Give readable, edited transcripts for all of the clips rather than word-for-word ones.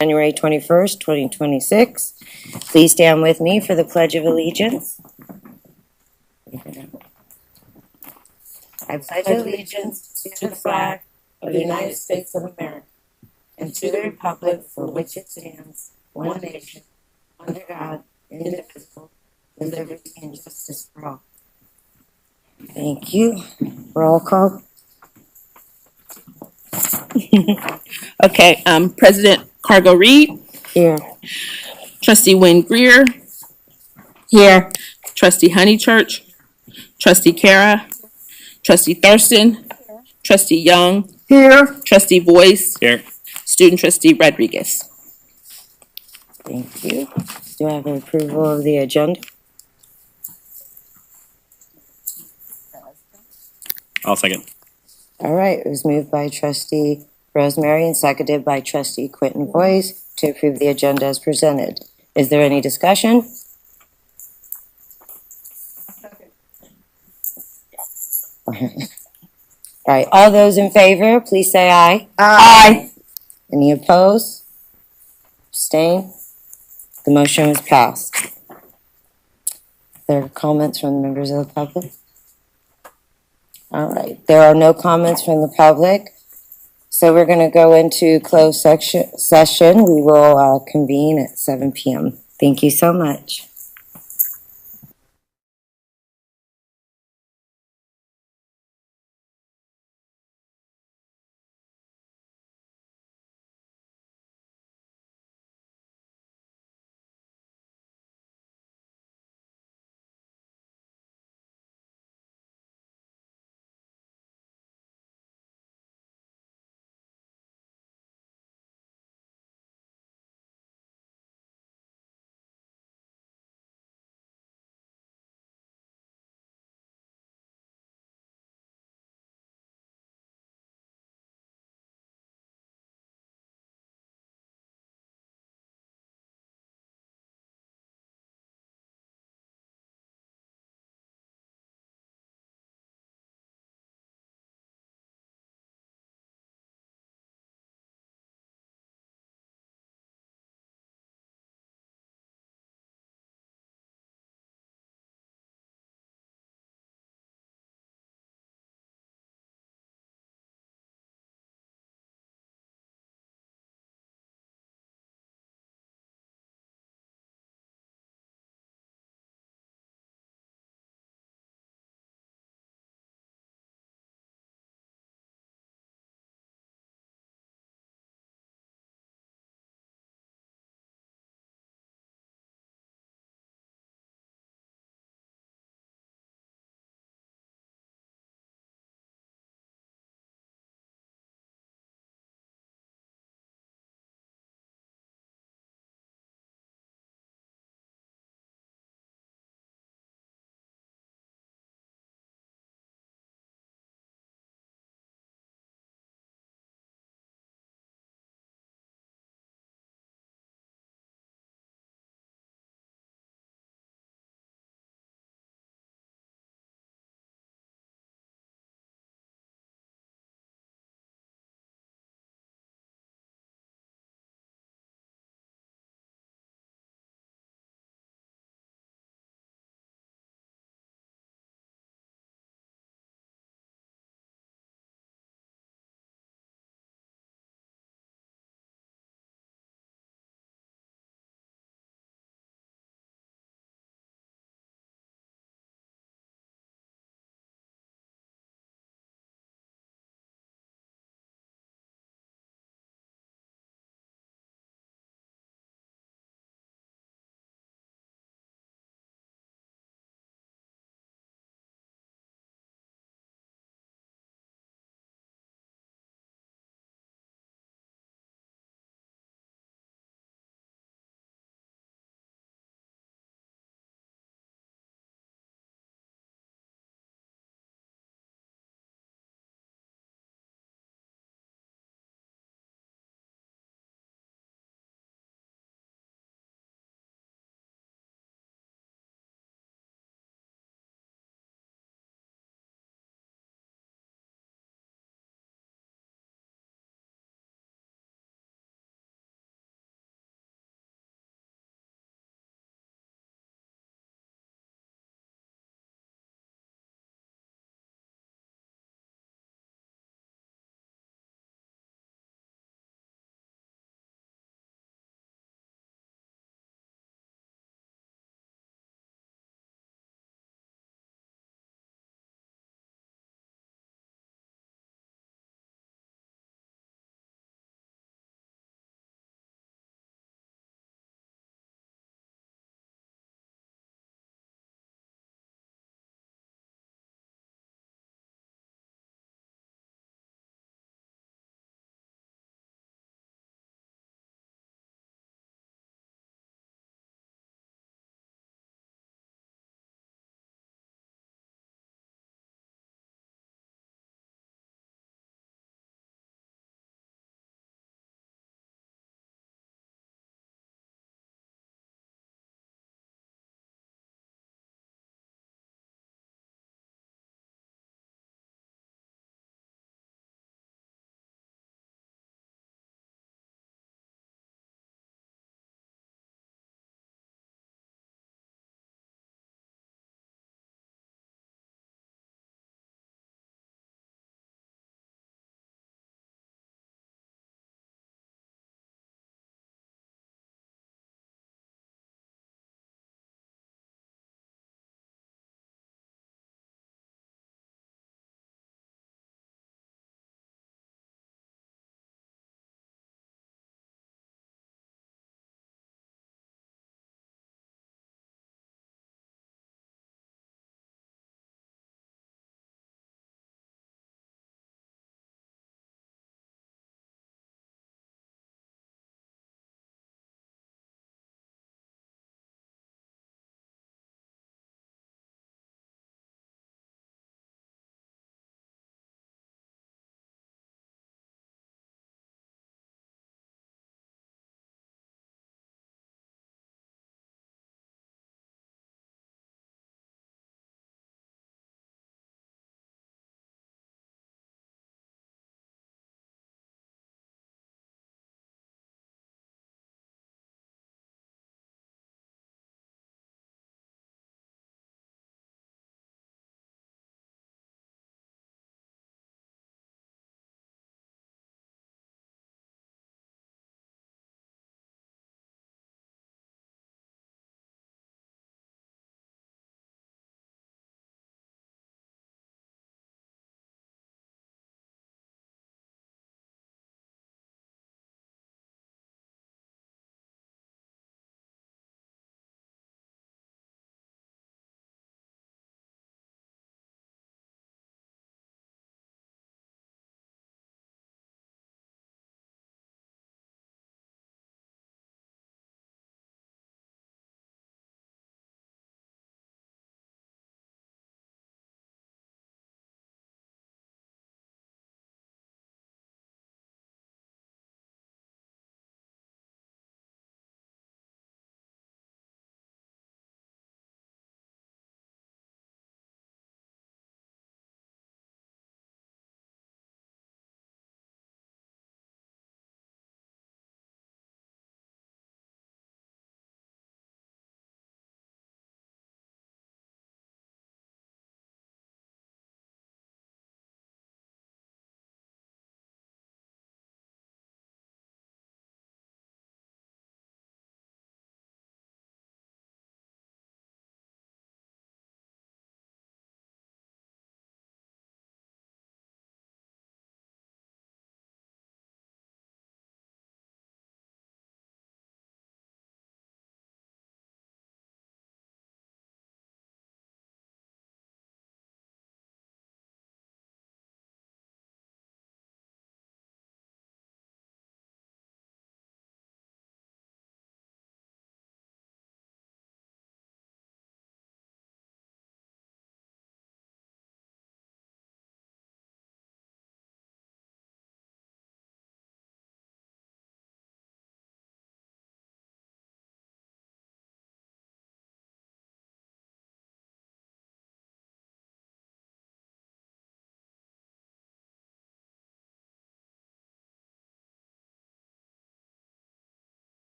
January 21st, 2026. Please stand with me for the Pledge of Allegiance. I pledge allegiance to the flag of the United States of America and to the republic for which it stands, one nation, under God, indivisible, with liberty and justice for all. Thank you. Roll call. Okay, President Cargo Reed, Here. Trustee Wynn Greer, Here. Trustee Honeychurch, Trustee Kara, Trustee Thurston, Trustee Young, Here. Trustee Boyce, Here. Student Trustee Rodriguez. Thank you. Do I have approval of the agenda? I'll second. All right, it was moved by Trustee Rosemary and seconded by Trustee Quentin Boyce to approve the agenda as presented. Is there any discussion? All right, all those in favor, please say aye. Aye. Any opposed? Abstain? The motion was passed. There are comments from members of the public? All right, there are no comments from the public. So we're going to go into closed session. We will convene at 7 p.m. Thank you so much.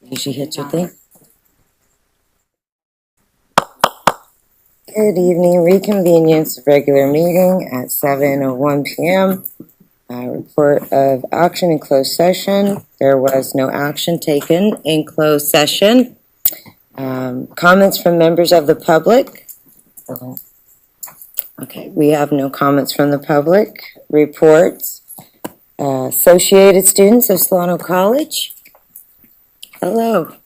Did she hit your thing? Good evening. Reconvenience of regular meeting at 7:01 p.m. Report of action in closed session. There was no action taken in closed session. Comments from members of the public. Okay, we have no comments from the public. Reports. Associated students of Solano College. Hello.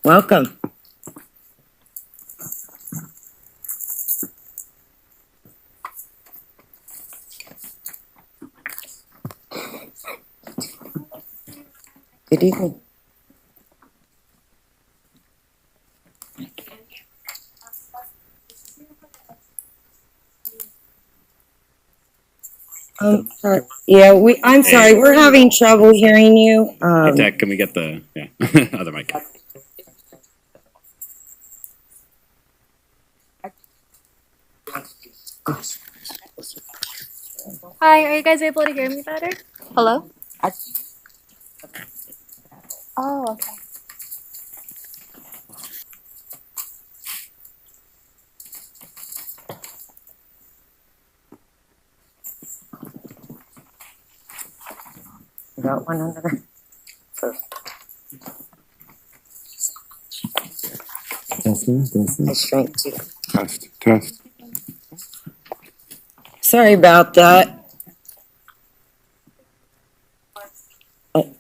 Welcome. Good evening. Sorry. Yeah, I'm sorry. We're having trouble hearing you. Hey, Tech, can we get the other mic? Hi, are you guys able to hear me better? Hello? Oh, okay. You got one under there? Testing. I shrank too. Test. Sorry about that. Oh.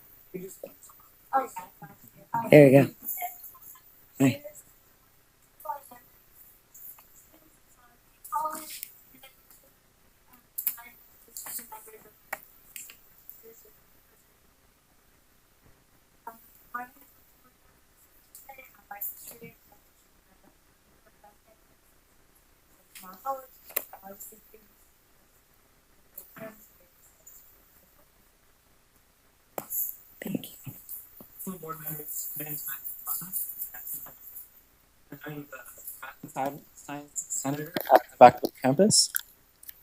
There you go. Hi. Thank you. Science Senator at the Vacaville campus.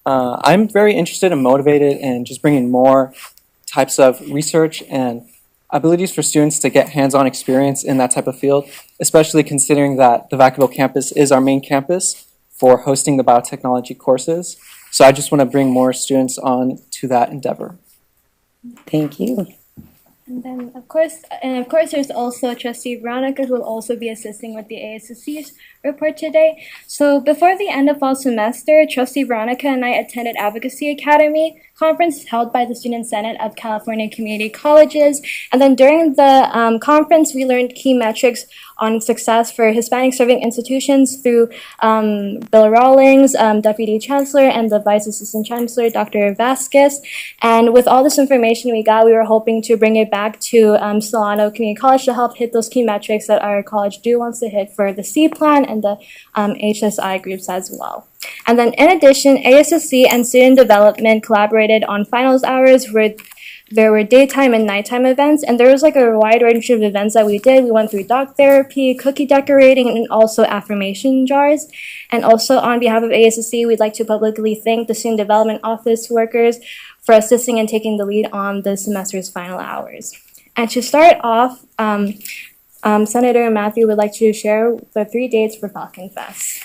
I'm very interested and motivated in just bringing more types of research and abilities for students to get hands-on experience in that type of field, especially considering that the Vacaville campus is our main campus for hosting the biotechnology courses. So I just want to bring more students on to that endeavor. Thank you. And then, of course, there's also Trustee Veronica who will also be assisting with the ASSC's report today. So before the end of fall semester, Trustee Veronica and I attended Advocacy Academy conference held by the Student Senate of California Community Colleges. And then during the conference, we learned key metrics on success for Hispanic serving institutions through Bill Rawlings, Deputy Chancellor, and the Vice Assistant Chancellor, Dr. Vasquez. And with all this information we got, we were hoping to bring it back to Solano Community College to help hit those key metrics that our college wants to hit for the C plan and the HSI groups as well. And then in addition, ASSC and student development collaborated on finals hours where there were daytime and nighttime events, and there was like a wide range of events that we did. We went through dog therapy, cookie decorating, and also affirmation jars. And also on behalf of ASSC, we'd like to publicly thank the Student Development Office workers for assisting and taking the lead on the semester's final hours. And to start off, Senator Matthew would like to share the 3 dates for Falcon Fest.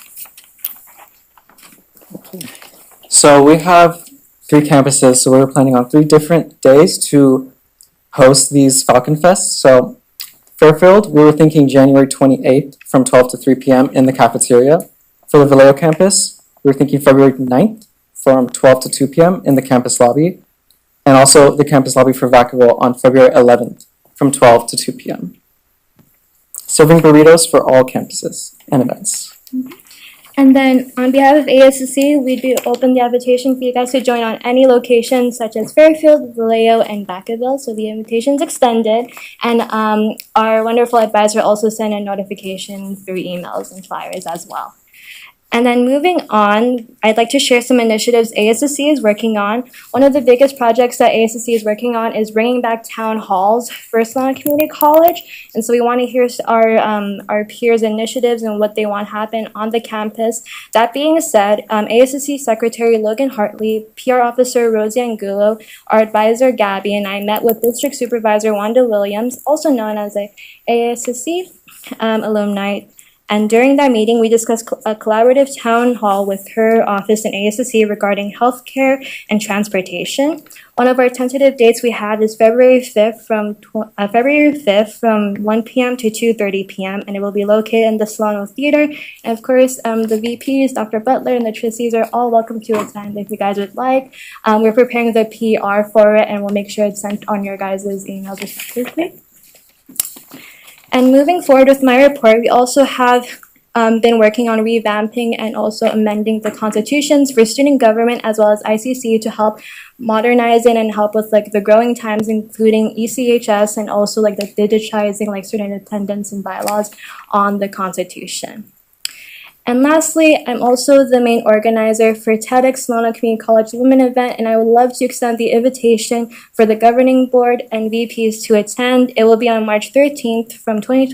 So we have 3 campuses, so we're planning on 3 different days to host these Falcon Fests. So Fairfield, we were thinking January 28th from 12 to 3 p.m. in the cafeteria. For the Vallejo campus, we were thinking February 9th from 12 to 2 p.m. in the campus lobby. And also the campus lobby for Vacaville on February 11th from 12 to 2 p.m. Serving burritos for all campuses and events. And then on behalf of ASSC, we'd be open the invitation for you guys to join on any location such as Fairfield, Vallejo, and Vacaville. So the invitation's extended. And our wonderful advisor also sent a notification through emails and flyers as well. And then moving on, I'd like to share some initiatives ASSC is working on. One of the biggest projects that ASSC is working on is bringing back town halls for Solano Community College. And so we want to hear our peers' initiatives and what they want to happen on the campus. That being said, ASSC Secretary Logan Hartley, PR Officer Rosie Angulo, our advisor Gabby, and I met with District Supervisor Wanda Williams, also known as a ASSC alumni. And during that meeting, we discussed a collaborative town hall with her office and ASSC regarding healthcare and transportation. One of our tentative dates we have is February 5th from 1 p.m. to 2:30 p.m. and it will be located in the Solano Theater. And of course, the VPs, Dr. Butler, and the trustees are all welcome to attend if you guys would like. We're preparing the PR for it, and we'll make sure it's sent on your guys' emails respectively. And moving forward with my report, we also have been working on revamping and also amending the constitutions for student government as well as ICC to help modernize it and help with like the growing times, including ECHS and also like the digitizing like student attendance and bylaws on the constitution. And lastly, I'm also the main organizer for TEDx Solano Community College Women event, and I would love to extend the invitation for the governing board and VPs to attend. It will be on March 13th from 12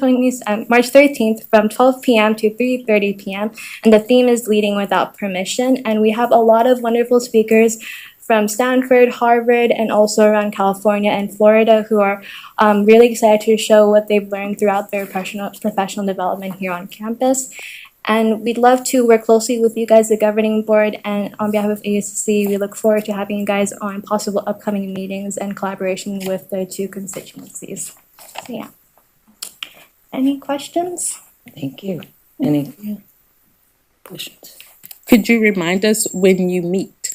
p.m. to 3:30 p.m. And the theme is Leading Without Permission. And we have a lot of wonderful speakers from Stanford, Harvard, and also around California and Florida who are really excited to show what they've learned throughout their professional development here on campus. And we'd love to work closely with you guys, the governing board, and on behalf of ASC, we look forward to having you guys on possible upcoming meetings and collaboration with the two constituencies. So yeah. Any questions? Thank you. Any questions? Could you remind us when you meet?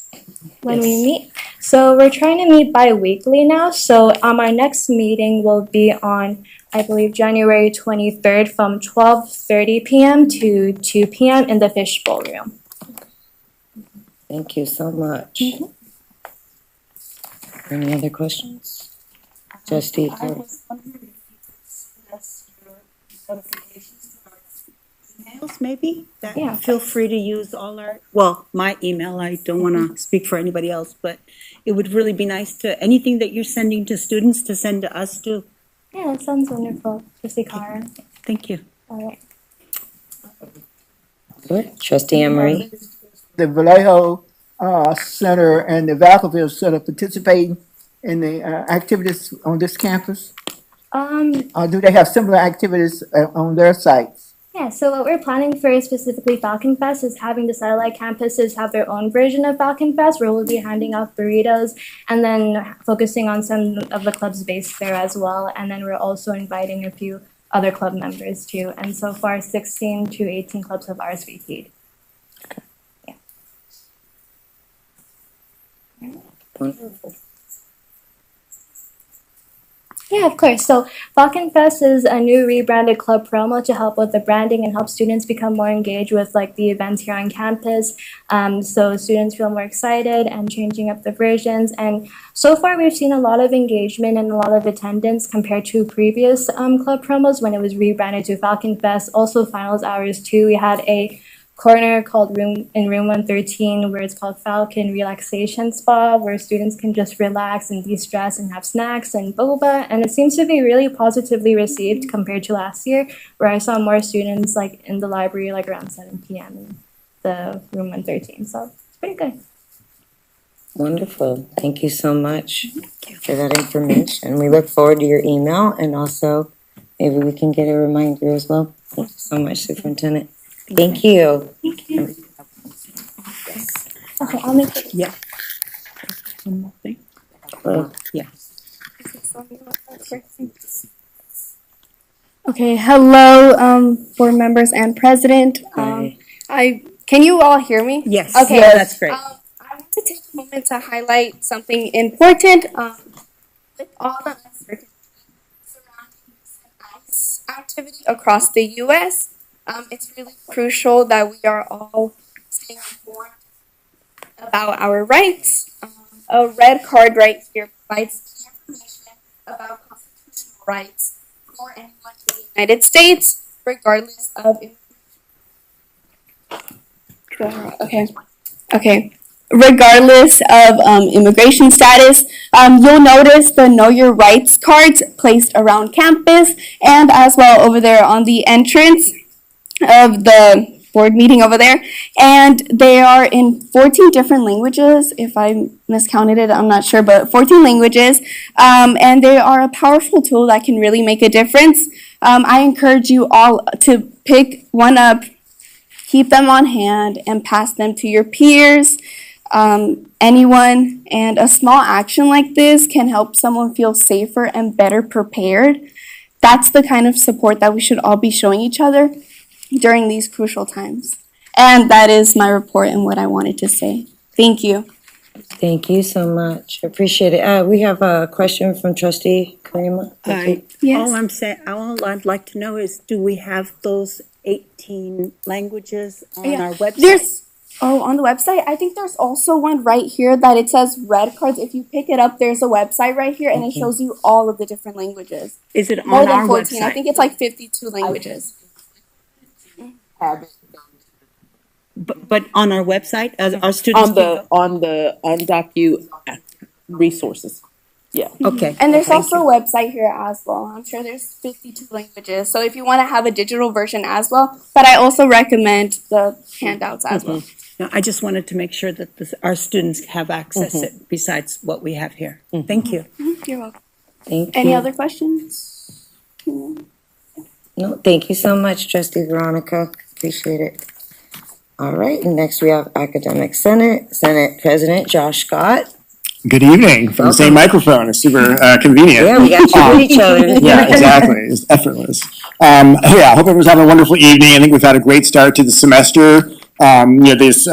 When we meet? So we're trying to meet bi-weekly now. So our next meeting will be on, I believe, January 23rd from 12:30 p.m. to 2 p.m. in the Fishbowl Room. Thank you so much. Any other questions? Trustee Carr? Emails maybe that Yeah. feel free to use all our, well, my email, I don't want to speak for anybody else, but it would really be nice to, anything that you're sending to students to send to us too. Yeah, that sounds wonderful. Trustee Carr. Thank you. All right. Good. Trustee Emery? The Vallejo Center and the Vacaville Center participating in the activities on this campus? Do they have similar activities on their sites? Yeah, so what we're planning for specifically Falcon Fest is having the satellite campuses have their own version of Falcon Fest where we'll be handing out burritos and then focusing on some of the clubs based there as well. And then we're also inviting a few other club members too. And so far, 16 to 18 clubs have RSVP'd. Yeah. Wonderful. Yeah, of course. So Falcon Fest is a new rebranded club promo to help with the branding and help students become more engaged with like the events here on campus. So students feel more excited and changing up the versions. And so far we've seen a lot of engagement and a lot of attendance compared to previous club promos when it was rebranded to Falcon Fest. Also finals hours too. We had a corner called room 113 where it's called Falcon Relaxation Spa where students can just relax and de-stress and have snacks and boba, and it seems to be really positively received compared to last year where I saw more students like in the library like around 7 p.m. in the room 113, so it's pretty good. Wonderful. Thank you so much for that information. We look forward to your email and also maybe we can get a reminder as well. Thank you so much, Superintendent. Thank you. Thank you. Okay, I'll make it. Yeah. One more thing. Yeah. Okay, hello, board members and president. Can you all hear me? Yes. Okay. Yeah, that's great. I want to take a moment to highlight something important. With all the uncertainty surrounding ICE activity across the U.S., it's really crucial that we are all staying informed about our rights. A red card right here provides key information about constitutional rights for anyone in the United States, regardless of Okay. Okay. Regardless of immigration status, you'll notice the Know Your Rights cards placed around campus and as well over there on the entrance of the board meeting over there. And they are in 14 different languages. If I miscounted it, I'm not sure, but 14 languages. And they are a powerful tool that can really make a difference. I encourage you all to pick one up, keep them on hand, and pass them to your peers. Anyone, and a small action like this can help someone feel safer and better prepared. That's the kind of support that we should all be showing each other during these crucial times. And that is my report and what I wanted to say. Thank you. Thank you so much. Appreciate it. We have a question from Trustee Karima. Yes. All I'd like to know is, do we have those 18 languages on Yeah. our website? On the website, I think there's also one right here that it says red cards. If you pick it up, there's a website right here, and it shows you all of the different languages. Is it More on than our 14. website? I think it's like 52 languages. But on our website, as our students On can the go? on the Undocu resources. Yeah. Okay. And there's thank also a website here as well. I'm sure there's 52 languages. So if you want to have a digital version as well, but I also recommend the handouts as well. No, I just wanted to make sure that our students have access it besides what we have here. Thank you. You're welcome. Thank Any you. other questions? No, thank you so much, Trustee Veronica. Appreciate it. All right, and next we have Academic Senate President Josh Scott. Good evening from the same microphone. It's super convenient. Yeah, we got you with each other. Yeah, exactly. It's effortless. Yeah, I hope everyone's having a wonderful evening. I think we've had a great start to the semester. These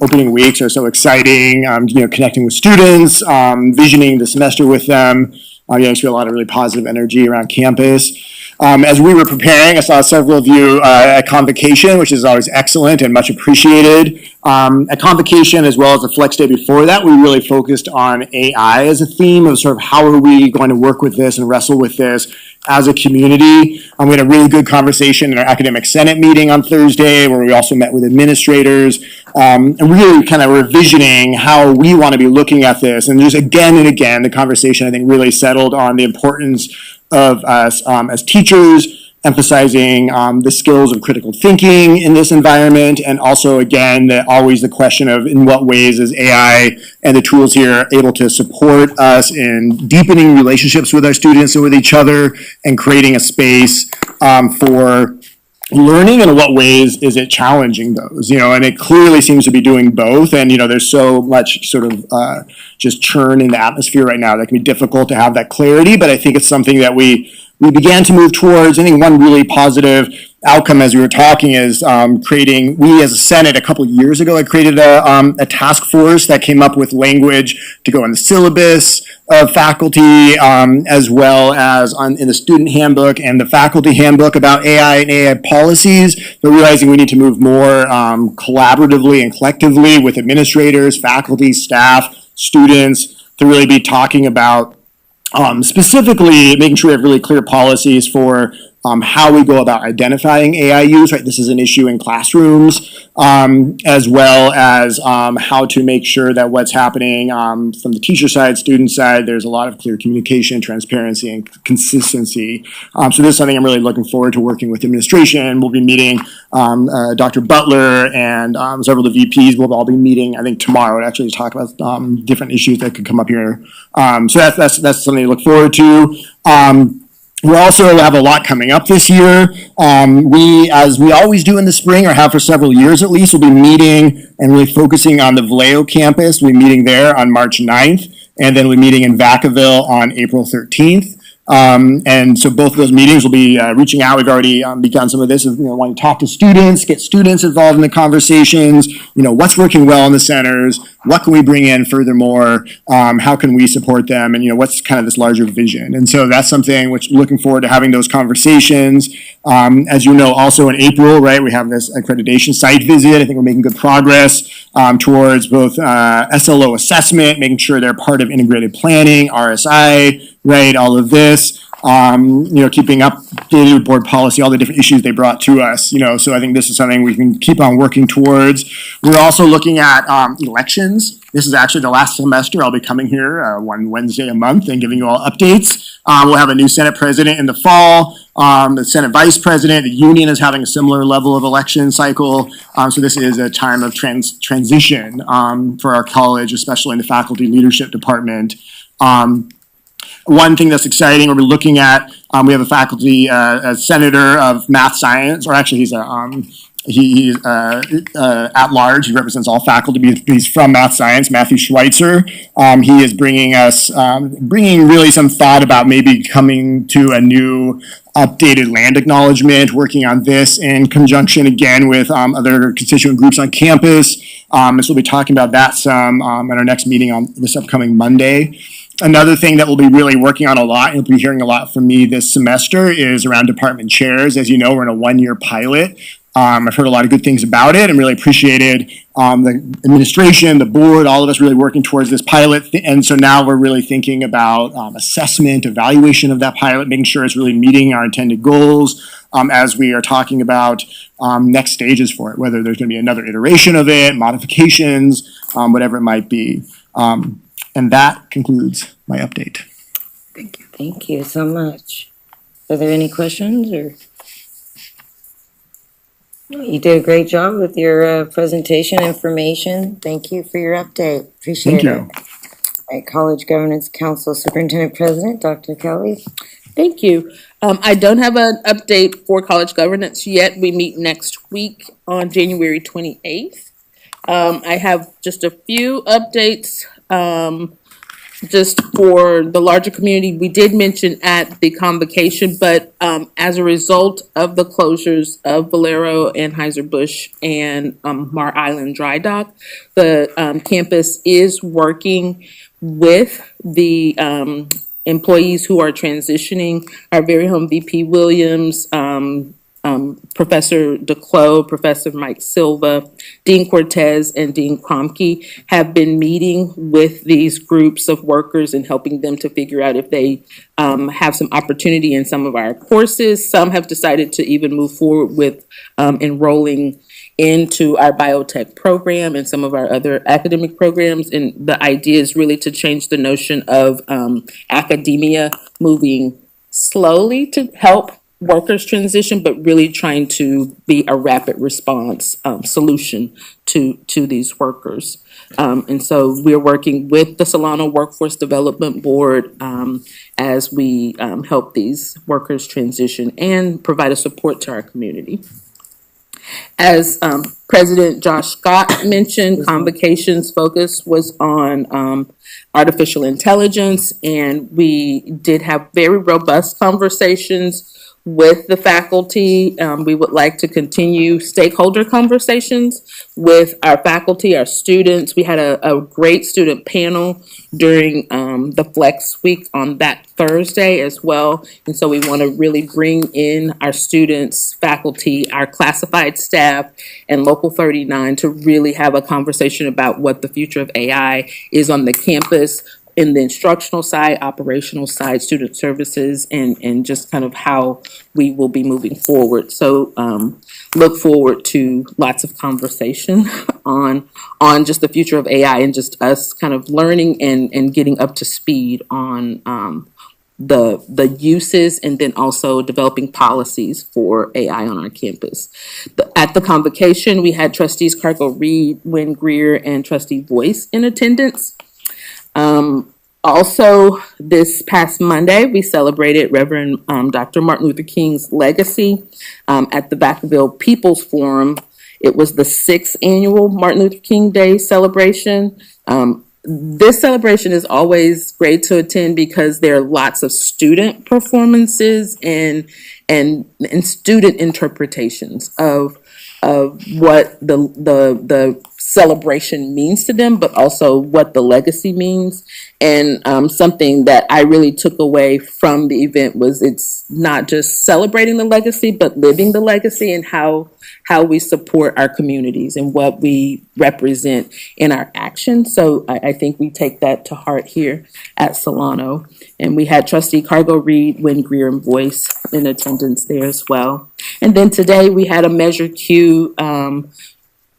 opening weeks are so exciting. Connecting with students, visioning the semester with them. There's a lot of really positive energy around campus. As we were preparing, I saw several of you at Convocation, which is always excellent and much appreciated. At Convocation, as well as the Flex Day before that, we really focused on AI as a theme of sort of how are we going to work with this and wrestle with this as a community. We had a really good conversation in our Academic Senate meeting on Thursday, where we also met with administrators, and really kind of revisioning how we want to be looking at this. And just again and again, the conversation, I think, really settled on the importance of us as teachers, emphasizing the skills of critical thinking in this environment, and also, again, always the question of in what ways is AI and the tools here able to support us in deepening relationships with our students and with each other, and creating a space for learning, and in what ways is it challenging those, and it clearly seems to be doing both. And, there's so much sort of just churn in the atmosphere right now that can be difficult to have that clarity, but I think it's something that we began to move towards. I think one really positive outcome as we were talking is we as a Senate a couple of years ago had created a task force that came up with language to go in the syllabus of faculty, as well as in the student handbook and the faculty handbook about AI and AI policies, but realizing we need to move more collaboratively and collectively with administrators, faculty, staff, students, to really be talking about specifically making sure we have really clear policies for how we go about identifying AI use, right? This is an issue in classrooms, as well as how to make sure that what's happening from the teacher side, student side, there's a lot of clear communication, transparency, and consistency. So this is something I'm really looking forward to working with administration. We'll be meeting Dr. Butler and several of the VPs. We'll all be meeting, I think, tomorrow to actually talk about different issues that could come up here. So that's something to look forward to. We also have a lot coming up this year. As we always do in the spring, or have for several years at least, we'll be meeting and really focusing on the Vallejo campus. We'll be meeting there on March 9th, and then we'll be meeting in Vacaville on April 13th. And so both of those meetings will be reaching out. We've already begun some of this, wanting to talk to students, get students involved in the conversations, what's working well in the centers, what can we bring in furthermore, how can we support them, and what's kind of this larger vision. And so that's something which I'm looking forward to having those conversations. As you know, also in April, right, we have this accreditation site visit. I think we're making good progress towards both SLO assessment, making sure they're part of integrated planning, RSI, right, all of this. keeping updated with board policy, all the different issues they brought to us, so I think this is something we can keep on working towards. We're also looking at elections. This is actually the last semester. I'll be coming here one Wednesday a month and giving you all updates. We'll have a new Senate president in the fall, the Senate vice president. The union is having a similar level of election cycle. So this is a time of transition for our college, especially in the faculty leadership department. One thing that's exciting, we're looking at, we have a faculty, a senator of math science, or actually he's at large. He represents all faculty. He's from math science, Matthew Schweitzer. He is bringing really some thought about maybe coming to a new updated land acknowledgement, working on this in conjunction again with other constituent groups on campus. So we'll be talking about that some at our next meeting on this upcoming Monday. Another thing that we'll be really working on a lot, and you'll be hearing a lot from me this semester, is around department chairs. As you know, we're in a one-year pilot. I've heard a lot of good things about it and really appreciated the administration, the board, all of us really working towards this pilot. And so now we're really thinking about assessment, evaluation of that pilot, making sure it's really meeting our intended goals as we are talking about next stages for it, whether there's going to be another iteration of it, modifications, whatever it might be. And that concludes my update. Thank you. Thank you so much. Are there any questions or? You did a great job with your presentation information. Thank you for your update. Appreciate it. All right, College Governance Council Superintendent President, Dr. Kelly. Thank you. I don't have an update for college governance yet. We meet next week on January 28th. I have just a few updates. Just for the larger community, we did mention at the convocation, but as a result of the closures of Valero, Anheuser-Busch, and Mar Island Dry Dock, the campus is working with the employees who are transitioning. Our very own VP Williams, Professor DeClos, Professor Mike Silva, Dean Cortez, and Dean Kromke have been meeting with these groups of workers and helping them to figure out if they have some opportunity in some of our courses. Some have decided to even move forward with enrolling into our biotech program and some of our other academic programs. And the idea is really to change the notion of academia moving slowly to help workers transition, but really trying to be a rapid response solution to these workers. And so we're working with the Solano Workforce Development Board as we help these workers transition and provide a support to our community. As President Josh Scott mentioned, convocation's focus was on artificial intelligence, and we did have very robust conversations with the faculty. We would like to continue stakeholder conversations with our faculty, our students. We had a great student panel during the Flex Week on that Thursday as well. And so we want to really bring in our students, faculty, our classified staff, and Local 39 to really have a conversation about what the future of AI is on the campus, in the instructional side, operational side, student services, and just kind of how we will be moving forward. So look forward to lots of conversation on just the future of AI and just us kind of learning and getting up to speed on the uses, and then also developing policies for AI on our campus. At the convocation, we had trustees Cargo Reed, Wynn Greer, and trustee Voice in attendance. Also, this past Monday, we celebrated Reverend Dr. Martin Luther King's legacy at the Vacaville People's Forum. It was the 6th annual Martin Luther King Day celebration. This celebration is always great to attend because there are lots of student performances and student interpretations of what the celebration means to them, but also what the legacy means. And something that I really took away from the event was it's not just celebrating the legacy, but living the legacy and how we support our communities and what we represent in our actions. So I think we take that to heart here at Solano. And we had Trustee Cargo Reed, Wynn Greer, and Boyce in attendance there as well. And then today we had a Measure Q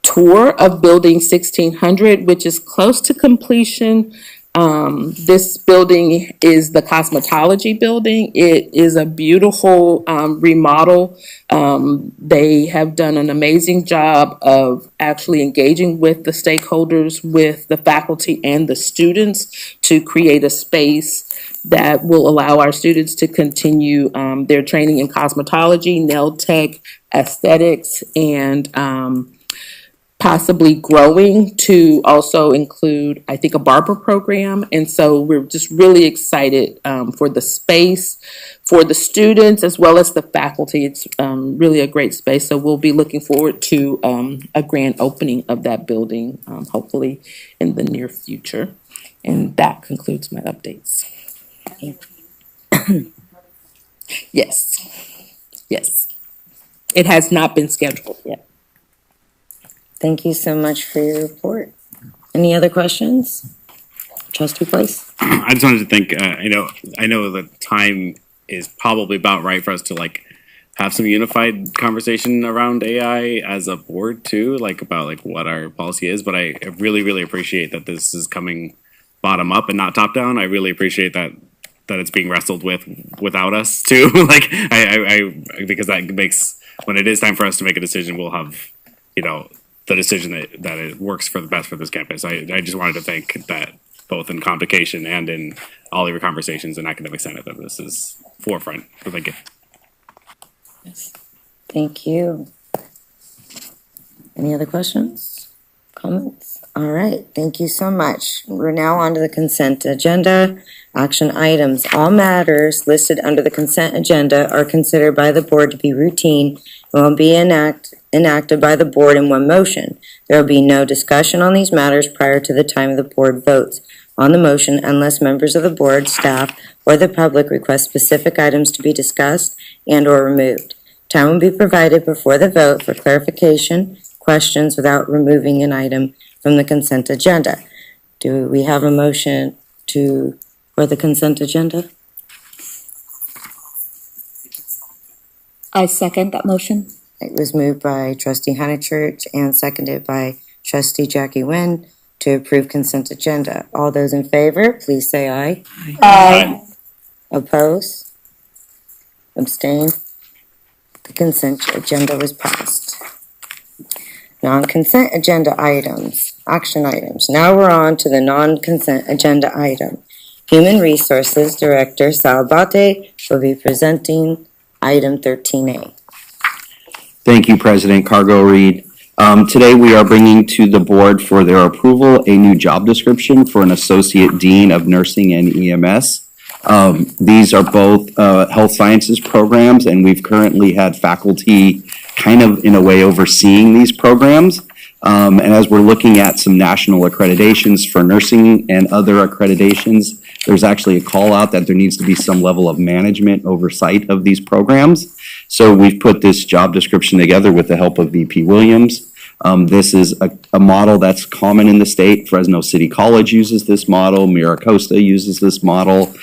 tour of Building 1600, which is close to completion. This building is the cosmetology building. It is a beautiful remodel. They have done an amazing job of actually engaging with the stakeholders, with the faculty and the students to create a space that will allow our students to continue their training in cosmetology, nail tech, aesthetics, and possibly growing to also include, I think, a barber program. And so we're just really excited for the space, for the students, as well as the faculty. It's really a great space. So we'll be looking forward to a grand opening of that building, hopefully in the near future. And that concludes my updates. Yes. It has not been scheduled yet. Thank you so much for your report. Any other questions? Trustee Place? I just wanted to thank, I know the time is probably about right for us to like have some unified conversation around AI as a board too, like about like what our policy is. But I really, really appreciate that this is coming bottom up and not top down. I really appreciate that it's being wrestled without us too. Like I because that makes, when it is time for us to make a decision, we'll have, the decision that it works for the best for this campus. I just wanted to thank that both in convocation and in all of your conversations in academic senate that this is forefront. So thank you. Thank you. Any other questions? Comments? All right, thank you so much. We're now on to the consent agenda. Action items. All matters listed under the consent agenda are considered by the board to be routine and will be enacted by the board in one motion. There will be no discussion on these matters prior to the time of the board votes on the motion unless members of the board, staff, or the public request specific items to be discussed and or removed. Time will be provided before the vote for clarification, questions without removing an item from the consent agenda. Do we have a motion for the consent agenda? I second that motion. It was moved by Trustee Honeychurch and seconded by Trustee Jackie Nguyen to approve consent agenda. All those in favor, please say aye. Aye. Oppose? Abstain? The consent agenda was passed. Non-consent agenda items, action items. Now we're on to the non-consent agenda item. Human Resources Director Sal Bate will be presenting item 13A. Thank you, President Cargo Reed. Today we are bringing to the board for their approval a new job description for an Associate Dean of Nursing and EMS. These are both health sciences programs, and we've currently had faculty kind of in a way overseeing these programs. And as we're looking at some national accreditations for nursing and other accreditations, there's actually a call out that there needs to be some level of management oversight of these programs. So we've put this job description together with the help of VP Williams. This is a model that's common in the state. Fresno City College uses this model. Miracosta uses this model.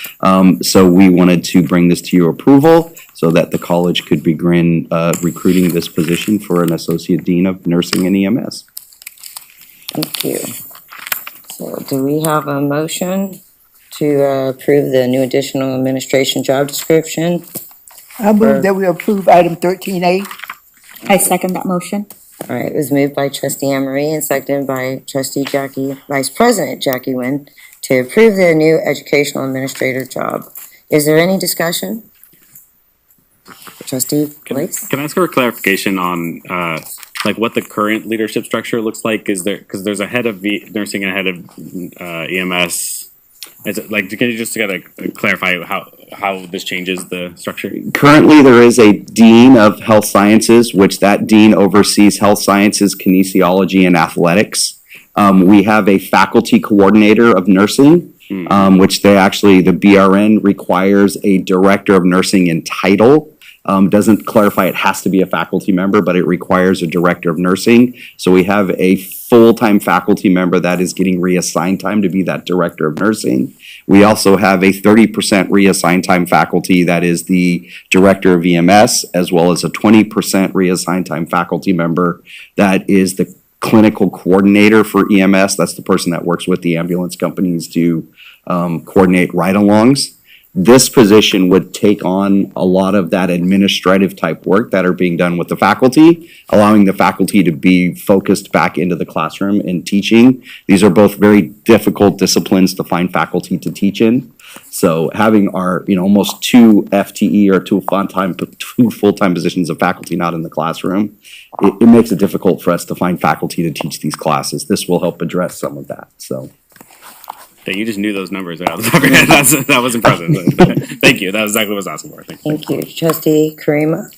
So we wanted to bring this to your approval so that the college could begin recruiting this position for an Associate Dean of Nursing and EMS. Thank you. So do we have a motion to approve the new additional administration job description? I move that we approve item 13A. I second that motion. All right, it was moved by Trustee Emery and seconded by Trustee Vice President Jackie Nguyen to approve the new educational administrator job. Is there any discussion? Trustee Blakes? Can I ask for a clarification on like what the current leadership structure looks like? Is there, because there's a head of nursing and a head of EMS. Is it, like, can you just clarify how this changes the structure? Currently, there is a Dean of Health Sciences, which that Dean oversees health sciences, kinesiology, and athletics. We have a faculty coordinator of nursing, which the BRN requires a director of nursing in title. Doesn't clarify it has to be a faculty member, but it requires a director of nursing. So we have a full-time faculty member that is getting reassigned time to be that director of nursing. We also have a 30% reassigned time faculty that is the director of EMS, as well as a 20% reassigned time faculty member that is the clinical coordinator for EMS. That's the person that works with the ambulance companies to coordinate ride-alongs. This position would take on a lot of that administrative type work that are being done with the faculty, allowing the faculty to be focused back into the classroom and teaching. These are both very difficult disciplines to find faculty to teach in. So having our, almost two FTE or two full-time positions of faculty not in the classroom, it makes it difficult for us to find faculty to teach these classes. This will help address some of that, so. That you just knew those numbers out of the top of your head. That was impressive. Thank you. That was exactly what I was asking for. Thank you. Trustee Karima?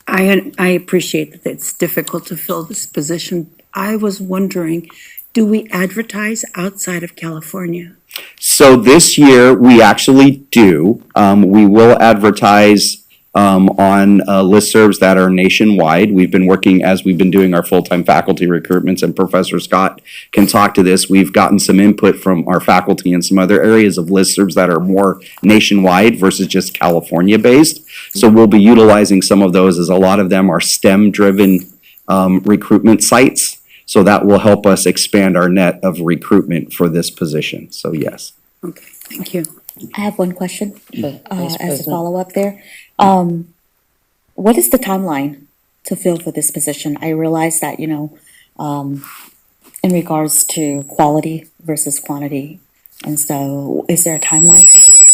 I appreciate that it's difficult to fill this position. I was wondering, do we advertise outside of California? So this year, we actually do. We will advertise on listservs that are nationwide. We've been working, as we've been doing our full-time faculty recruitments, and Professor Scott can talk to this. We've gotten some input from our faculty in some other areas of listservs that are more nationwide versus just California-based. So we'll be utilizing some of those, as a lot of them are STEM-driven recruitment sites. So that will help us expand our net of recruitment for this position. So yes. Okay, thank you. I have one question Vice as a President. follow-up there. What is the timeline to fill for this position? I realize that, in regards to quality versus quantity, and so is there a timeline?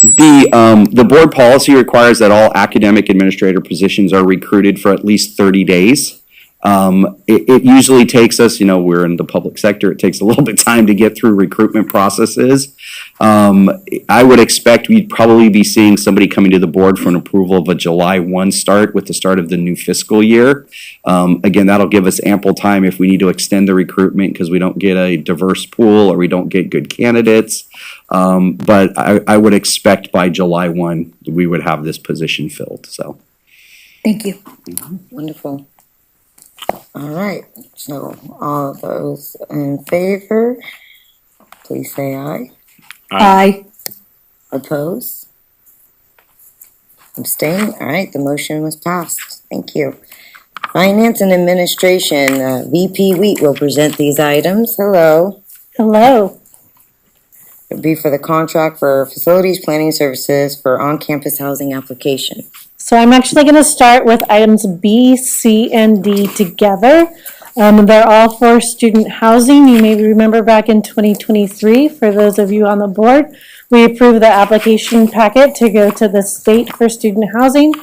The board policy requires that all academic administrator positions are recruited for at least 30 days. It usually takes us, we're in the public sector, it takes a little bit of time to get through recruitment processes. I would expect we'd probably be seeing somebody coming to the board for an approval of a July 1 start with the start of the new fiscal year. Again, that'll give us ample time if we need to extend the recruitment because we don't get a diverse pool or we don't get good candidates. But I would expect by July 1, we would have this position filled, so. Thank you. Wonderful. All right, so all those in favor, please say aye. Aye. Oppose? Abstain? All right, the motion was passed. Thank you. Finance and Administration, VP Wheat will present these items. Hello. Hello. It'll be for the contract for facilities planning services for on-campus housing application. So I'm actually going to start with items B, C, and D together. They're all for student housing. You may remember back in 2023, for those of you on the board, we approved the application packet to go to the state for student housing.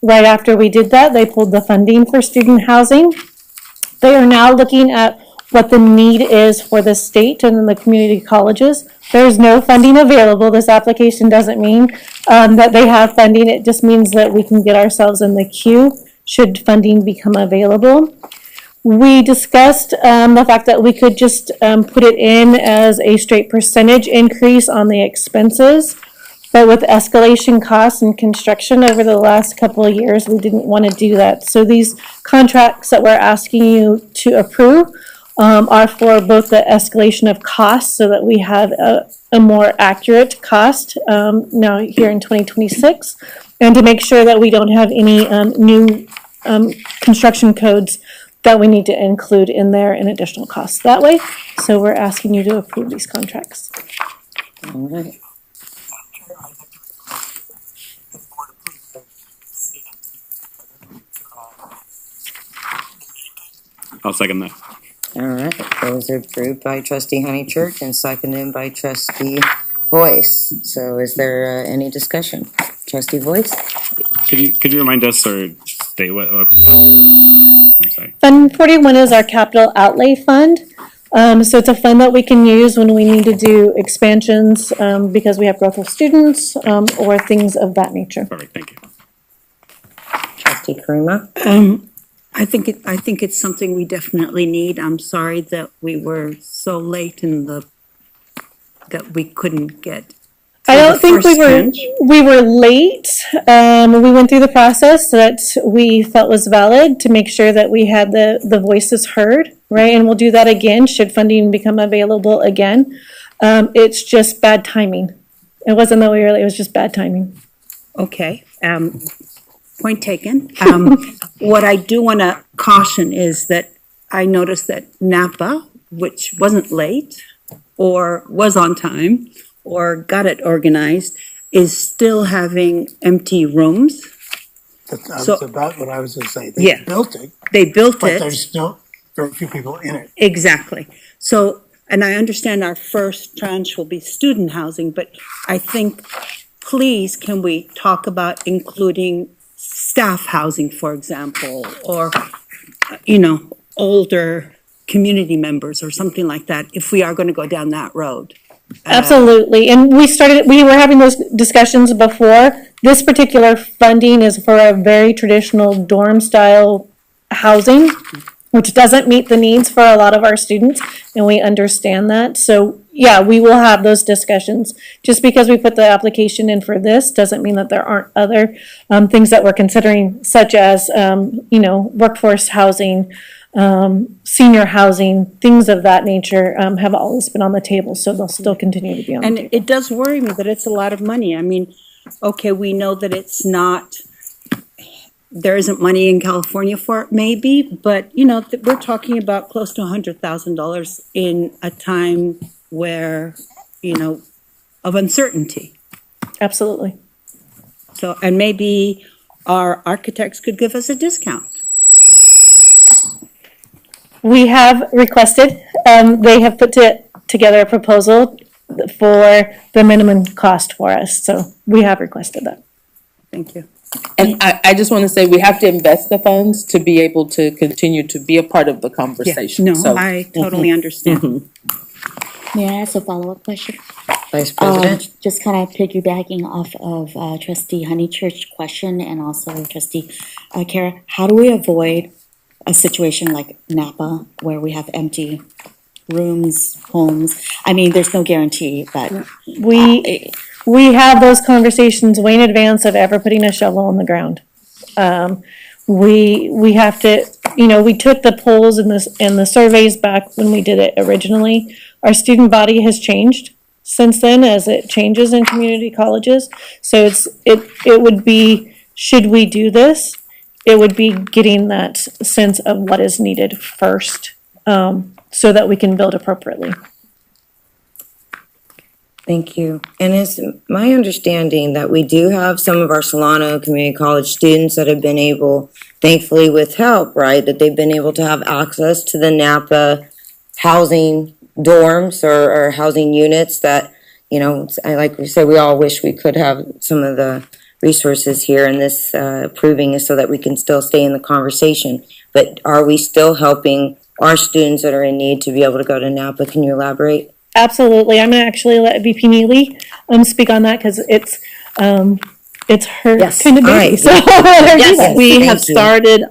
Right after we did that, they pulled the funding for student housing. They are now looking at what the need is for the state and then the community colleges. There's no funding available. This application doesn't mean that they have funding. It just means that we can get ourselves in the queue should funding become available. We discussed the fact that we could just put it in as a straight percentage increase on the expenses. But with escalation costs and construction over the last couple of years, we didn't want to do that. So these contracts that we're asking you to approve are for both the escalation of costs so that we have a more accurate cost now here in 2026, and to make sure that we don't have any new construction codes that we need to include in there in additional costs that way. So we're asking you to approve these contracts. All right. I'll second that. All right, those are approved by Trustee Honeychurch and seconded by Trustee Voice. So is there any discussion? Trustee Voice? Could you remind us or state what I'm sorry. Fund 41 is our capital outlay fund. So it's a fund that we can use when we need to do expansions because we have growth of students or things of that nature. Perfect, thank you. Trustee Karima? I think it's something we definitely need. I'm sorry that we were so late that we couldn't get. I don't think first tranche. we were late. We went through the process that we felt was valid to make sure that we had the voices heard, right? And we'll do that again should funding become available again. It's just bad timing. It wasn't that we were late, it was just bad timing. Okay, point taken. What I do want to caution is that I noticed that Napa, which wasn't late or was on time or got it organized, is still having empty rooms. That's So- about what I was going to say. Yeah. They built it, They built but it. there's still very few people in it. Exactly. So, and I understand our first tranche will be student housing, but I think, please, can we talk about including staff housing, for example, or, older community members or something like that, if we are going to go down that road? Absolutely, and we were having those discussions before. This particular funding is for a very traditional dorm style housing, which doesn't meet the needs for a lot of our students, and we understand that. So, yeah, we will have those discussions. Just because we put the application in for this doesn't mean that there aren't other things that we're considering, such as, workforce housing, senior housing, things of that nature have always been on the table, so they'll still continue to be on the And table. it does worry me that it's a lot of money. I mean, okay, we know that it's not, there isn't money in California for it, maybe, but, we're talking about close to $100,000 in a time where, of uncertainty. Absolutely. So, and maybe our architects could give us a discount. We have requested, they have put together a proposal for the minimum cost for us, so we have requested that. Thank you. And I just want to say, we have to invest the funds to be able to continue to be a part of the conversation. No, So, I totally understand. May I ask a follow-up question? Vice President? Just kind of piggybacking off of trustee Honeychurch's question and also trustee Kara, how do we avoid a situation like Napa where we have empty rooms, homes? I mean, there's no guarantee, but We have those conversations way in advance of ever putting a shovel on the ground. We have to, we took the polls and the surveys back when we did it originally. Our student body has changed since then as it changes in community colleges. So it would be, should we do this? It would be getting that sense of what is needed first, so that we can build appropriately. Thank you. And it's my understanding that we do have some of our Solano Community College students that have been able, thankfully with help, right, that they've been able to have access to the Napa housing dorms or housing units that, like we said, we all wish we could have some of the resources here, and this proving is so that we can still stay in the conversation. But are we still helping our students that are in need to be able to go to Napa? Can you elaborate? Absolutely. I'm gonna actually let VP Neely speak on that because it's her Yes. kind of All baby. right. So I'll let her do Yes. that. We Thank have you. started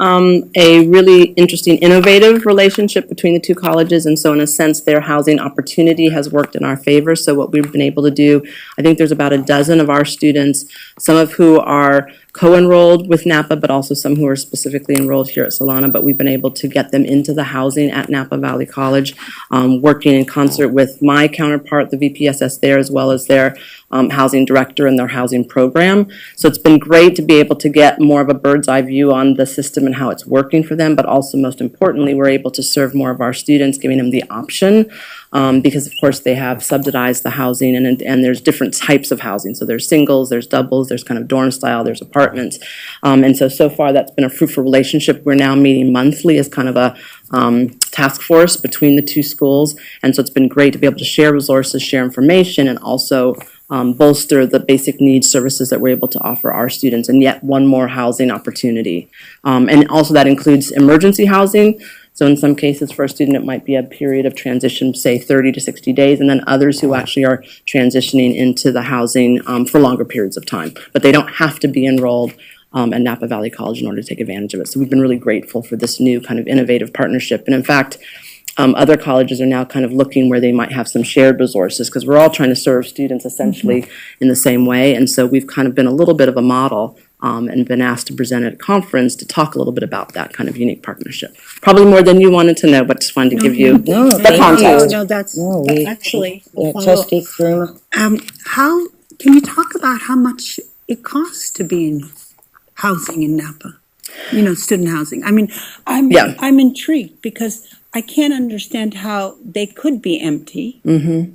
a really interesting, innovative relationship between the two colleges, and so in a sense, their housing opportunity has worked in our favor. So what we've been able to do, I think there's about a dozen of our students, some of who are co-enrolled with Napa, but also some who are specifically enrolled here at Solano, but we've been able to get them into the housing at Napa Valley College, working in concert with my counterpart, the VPSS there, as well as their housing director and their housing program. So it's been great to be able to get more of a bird's eye view on the system and how it's working for them, but also most importantly, we're able to serve more of our students, giving them the option, because of course they have subsidized the housing and there's different types of housing. So there's singles, there's doubles, there's kind of dorm style, there's apartments. And so far that's been a fruitful relationship. We're now meeting monthly as kind of a task force between the two schools. And so it's been great to be able to share resources, share information, and also bolster the basic needs services that we're able to offer our students, and yet one more housing opportunity. And also that includes emergency housing. So in some cases for a student, it might be a period of transition, say 30 to 60 days, and then others who actually are transitioning into the housing for longer periods of time. But they don't have to be enrolled and Napa Valley College in order to take advantage of it. So we've been really grateful for this new kind of innovative partnership. And in fact, other colleges are now kind of looking where they might have some shared resources, because we're all trying to serve students essentially in the same way. And so we've kind of been a little bit of a model and been asked to present at a conference to talk a little bit about that kind of unique partnership. Probably more than you wanted to know, but just wanted to give you No, the thank context. No, that's actually. Yeah, follow- trustee Karima. How, can you talk about how much it costs to be in housing in Napa? Student housing. I mean, I'm intrigued because I can't understand how they could be empty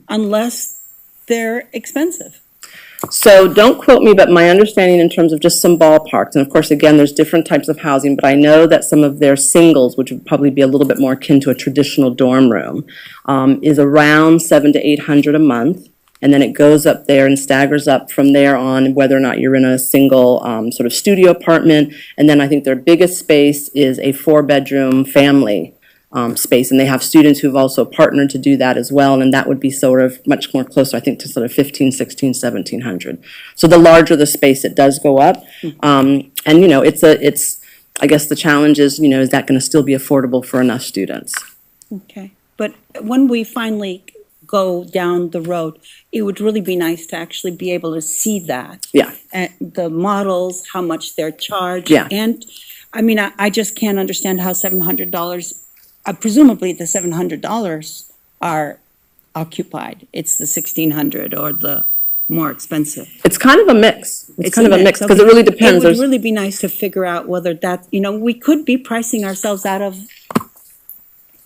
unless they're expensive. So don't quote me, but my understanding in terms of just some ballparks, and of course, again, there's different types of housing, but I know that some of their singles, which would probably be a little bit more akin to a traditional dorm room, is around $700 to $800 a month. And then it goes up there and staggers up from there on, whether or not you're in a single sort of studio apartment. And then I think their biggest space is a 4-bedroom family space, and they have students who've also partnered to do that as well, and that would be sort of much more closer, I think, to sort of 15, 16, 1700. So the larger the space, it does go up. And it's I guess the challenge is, is that going to still be affordable for enough students? Okay, but when we finally go down the road, it would really be nice to actually be able to see that. Yeah. And the models, how much they're charged. Yeah. And I mean, I just can't understand how $700, presumably the $700 are occupied. It's the $1,600 or the more expensive. It's kind of a mix. It's kind of a mix, because it really depends. It would really be nice to figure out whether that, we could be pricing ourselves out of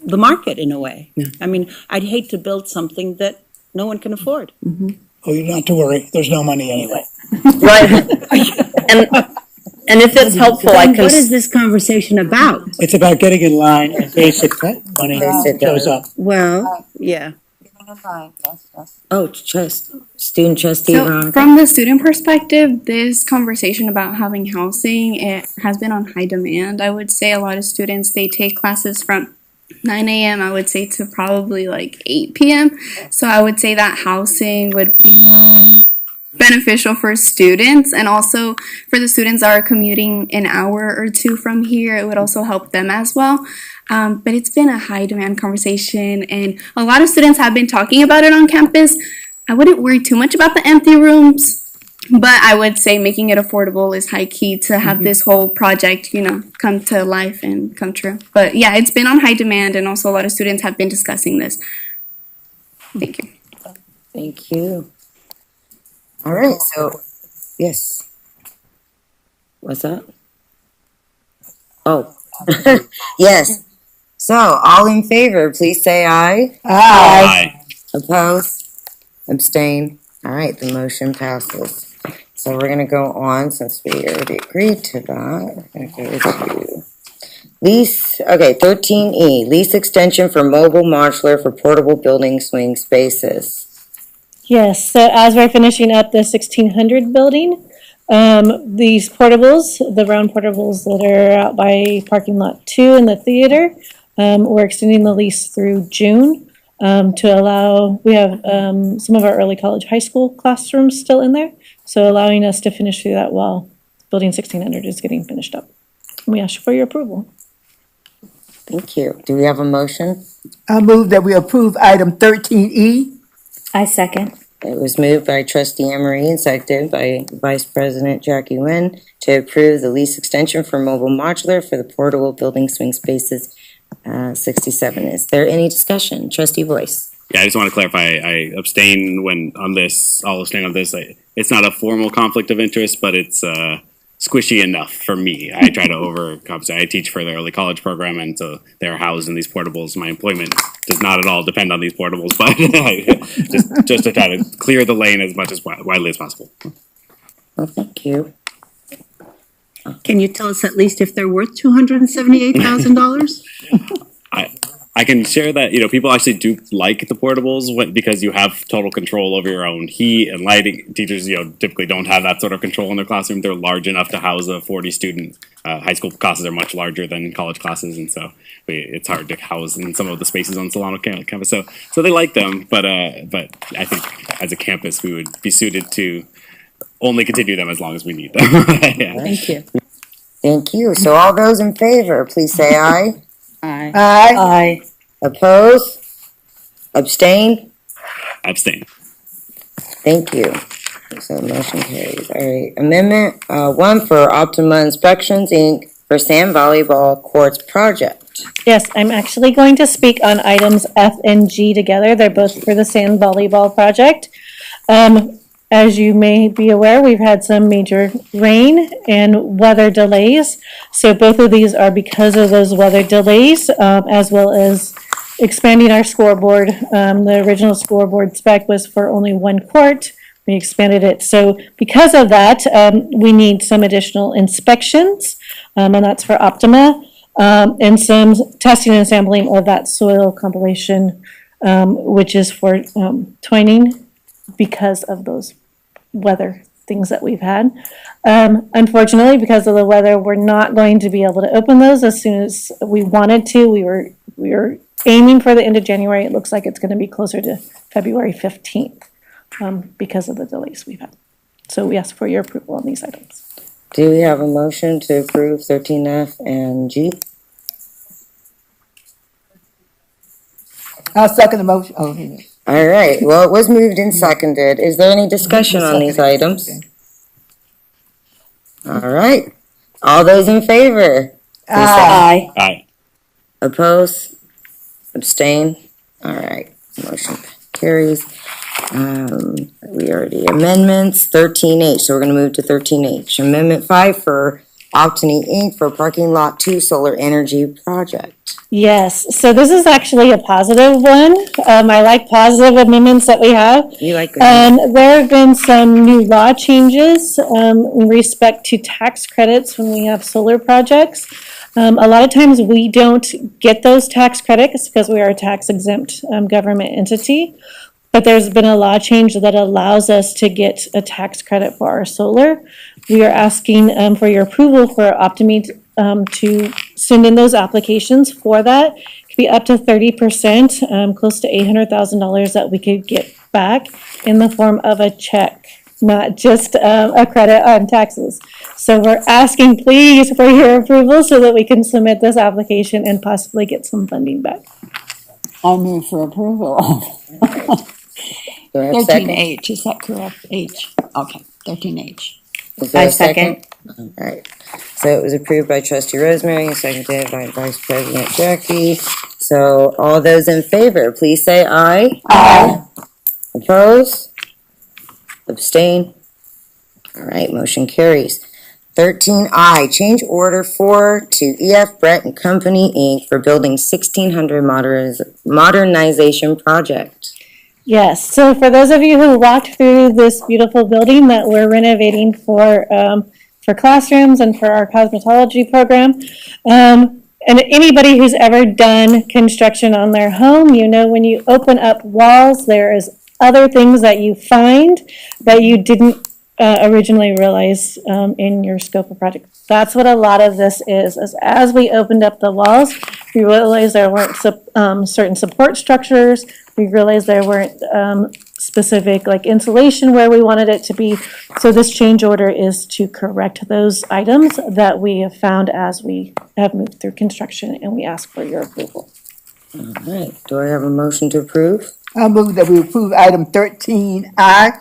the market in a way. Yeah. I mean, I'd hate to build something that no one can afford. Oh, you don't have to worry. There's no money anyway. Right. And if it's helpful, I can. What is this conversation about? It's about getting in line and basic money shows up. Well, yeah. Oh, student trustee So Veronica. from the student perspective, this conversation about having housing, it has been on high demand. I would say a lot of students, they take classes from 9 a.m., I would say, to probably like 8 p.m. So I would say that housing would be beneficial for students, and also for the students that are commuting an hour or two from here, it would also help them as well. But it's been a high demand conversation, and a lot of students have been talking about it on campus. I wouldn't worry too much about the empty rooms, but I would say making it affordable is high key to have this whole project, come to life and come true. But yeah, it's been on high demand, and also a lot of students have been discussing this. Thank you. Thank you. All right, so, yes. What's that? Oh, yes. So, all in favor, please say aye. Aye. Opposed? Abstain? All right, the motion passes. So we're gonna go on, since we already agreed to that, we're gonna go to lease, 13E, lease extension for mobile modular for portable building swing spaces. Yes, so as we're finishing up the 1600 building, these portables, the round portables that are out by parking lot 2 in the theater, we're extending the lease through June to allow, we have some of our early college high school classrooms still in there, so allowing us to finish through that while building 1600 is getting finished up. We ask for your approval. Thank you. Do we have a motion? I move that we approve item 13E. I second. It was moved by trustee Emery and seconded by Vice President Jackie Nguyen to approve the lease extension for mobile modular for the portable building swing spaces 67. Is there any discussion? Trustee Boyce. Yeah, I just want to clarify, I abstain on this, I'll abstain on this. It's not a formal conflict of interest, but it's squishy enough for me. I try to overcompensate. I teach for the early college program, and so they're housed in these portables. My employment does not at all depend on these portables, but just to try to clear the lane as much as widely as possible. Well, thank you. Can you tell us at least if they're worth $278,000? I can share that, people actually do like the portables because you have total control over your own heat and lighting. Teachers, typically don't have that sort of control in their classroom. They're large enough to house a 40-student. High school classes are much larger than college classes, and so it's hard to house in some of the spaces on Solano campus. So they like them, but I think as a campus we would be suited to only continue them as long as we need them. Yeah. Thank you. Thank you. So all those in favor, please say aye. Aye. Aye. Oppose? Abstain? Abstain. Thank you. So motion carries. All right. Amendment 1 for Optima Inspections, Inc. for Sand Volleyball Courts Project. Yes, I'm actually going to speak on items F and G together. They're both for the sand volleyball project. As you may be aware, we've had some major rain and weather delays. So both of these are because of those weather delays, as well as expanding our scoreboard. The original scoreboard spec was for only 1 court. We expanded it. So because of that, we need some additional inspections, and that's for Optima, and some testing and sampling of that soil compilation, which is for Twining because of those weather things that we've had. Unfortunately, because of the weather, we're not going to be able to open those as soon as we wanted to. We were aiming for the end of January. It looks like it's going to be closer to February 15th because of the delays we've had. So we ask for your approval on these items. Do we have a motion to approve 13F and G? I'll second the motion. Oh, yeah. All right. Well, it was moved and seconded. Is there any discussion on these items? All right. All those in favor? Aye. Aye. Oppose? Abstain? All right. Motion carries. We already amendments 13H, so we're going to move to 13H. Amendment 5 for Optiny Inc. for Parking Lot 2 Solar Energy Project. Yes, so this is actually a positive one. I like positive amendments that we have. You like good. There have been some new law changes in respect to tax credits when we have solar projects. A lot of times we don't get those tax credits because we are a tax exempt government entity. But there's been a law change that allows us to get a tax credit for our solar. We are asking for your approval for Optimy to send in those applications for that. It could be up to 30%, close to $800,000 that we could get back in the form of a check, not just a credit on taxes. So we're asking please for your approval so that we can submit this application and possibly get some funding back. I move for approval. Do I have a second? 13H, is that correct? H, okay, 13H. Is there I a second. All right. So it was approved by Trustee Rosemary and seconded by Vice President Jackie. So all those in favor, please say aye. Aye. Oppose? Abstain? All right, motion carries. 13I, change order 4 to EF Brett and Company, Inc. for Building 1600 modernization project. Yes, so for those of you who walked through this beautiful building that we're renovating for classrooms and for our cosmetology program, and anybody who's ever done construction on their home, you know when you open up walls, there is other things that you find that you didn't originally realize in your scope of project. That's what a lot of this is as we opened up the walls, we realized there weren't certain support structures. We realized there weren't specific like insulation where we wanted it to be. So this change order is to correct those items that we have found as we have moved through construction, and we ask for your approval. All right. Do I have a motion to approve? I move that we approve item 13I.